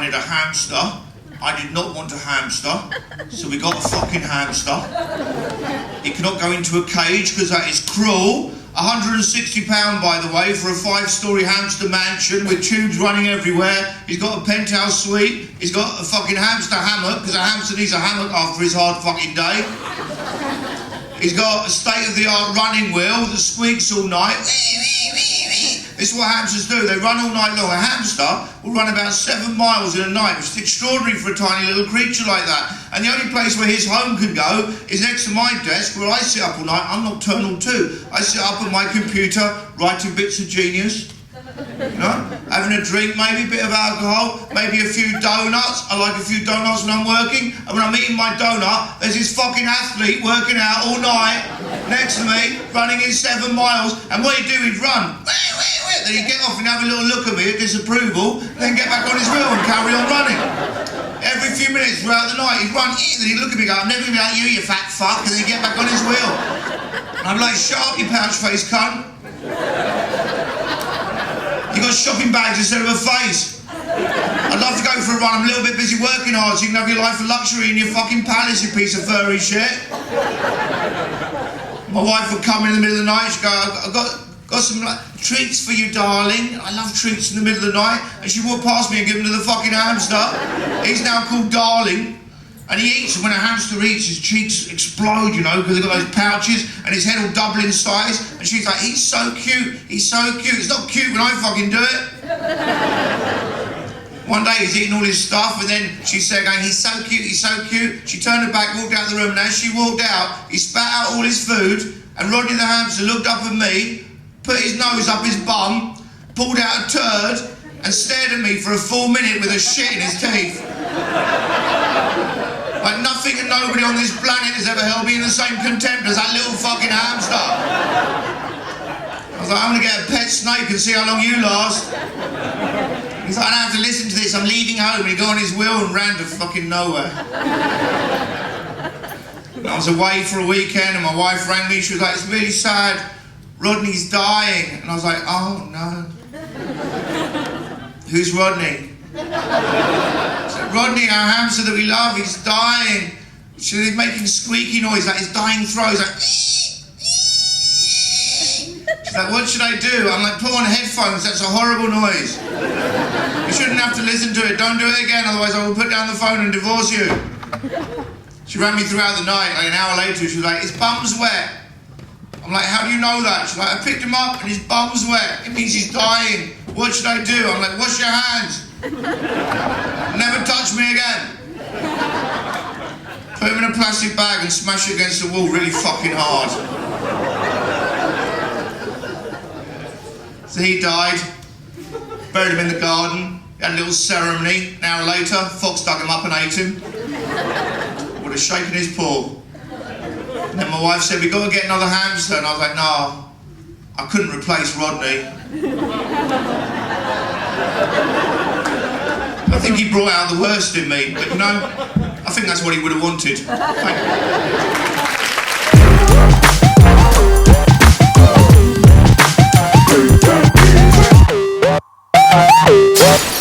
wanted a hamster. I did not want a hamster, so we got a fucking hamster. He cannot go into a cage because that is cruel. £160, by the way, for a 5-storey hamster mansion with tubes running everywhere. He's got a penthouse suite. He's got a fucking hamster hammock, because a hamster needs a hammock after his hard fucking day. He's got a state-of-the-art running wheel that squeaks all night. This is what hamsters do. They run all night long. A hamster will run about 7 miles in a night, which is extraordinary for a tiny little creature like that. And the only place where his home can go is next to my desk, where I sit up all night. I'm nocturnal too. I sit up at my computer, writing bits of genius. You know? Having a drink, maybe a bit of alcohol, maybe a few donuts. I like a few donuts when I'm working. And when I'm eating my donut, there's this fucking athlete working out all night next to me, running in 7 miles. And what he'd do, he'd run. Then he'd get off and have a little look at me at disapproval, then get back on his wheel and carry on running. Every few minutes throughout the night, he'd run, then he'd look at me and go, I'm never going to be like you fat fuck, and then he'd get back on his wheel. And I'm like, shut up, you pouch-faced cunt. You got shopping bags instead of a face. I'd love to go for a run. I'm a little bit busy working hard so you can have your life of luxury in your fucking palace, you piece of furry shit. My wife would come in the middle of the night, she'd go, I've got some treats for you, darling. I love treats in the middle of the night. And she'd walk past me and give them to the fucking hamster. He's now called Darling. And he eats, and when a hamster eats, his cheeks explode, you know, because they've got those pouches, and his head will double in size. And she's like, he's so cute, he's so cute. It's not cute when I fucking do it. One day he's eating all his stuff, and then she said, going, he's so cute, he's so cute. She turned her back, walked out the room, and as she walked out, he spat out all his food, and Rodney the hamster looked up at me, put his nose up his bum, pulled out a turd, and stared at me for a full minute with a shit in his teeth. Like nothing and nobody on this planet has ever held me in the same contempt as that little fucking hamster. I was like, I'm gonna get a pet snake and see how long you last. He's like, I don't have to listen to this, I'm leaving home. And he got on his wheel and ran to fucking nowhere. And I was away for a weekend and my wife rang me, she was like, it's really sad, Rodney's dying. And I was like, oh no. Who's Rodney? Rodney, our hamster that we love, he's dying. She's making squeaky noise, like his dying throat. He's like, she's like, what should I do? I'm like, put on headphones, that's a horrible noise. You shouldn't have to listen to it, don't do it again, otherwise I will put down the phone and divorce you. She rang me throughout the night, like an hour later, she was like, his bum's wet. I'm like, how do you know that? She's like, I picked him up and his bum's wet. It means he's dying. What should I do? I'm like, wash your hands. Never touch me again. Put him in a plastic bag and smash it against the wall really fucking hard. So he died. Buried him in the garden. Had a little ceremony. An hour later, fox dug him up and ate him. Would have shaken his paw. And then my wife said, we got to get another hamster. And I was like, no, I couldn't replace Rodney. I think he brought out the worst in me, but you know, I think that's what he would have wanted. Thank you.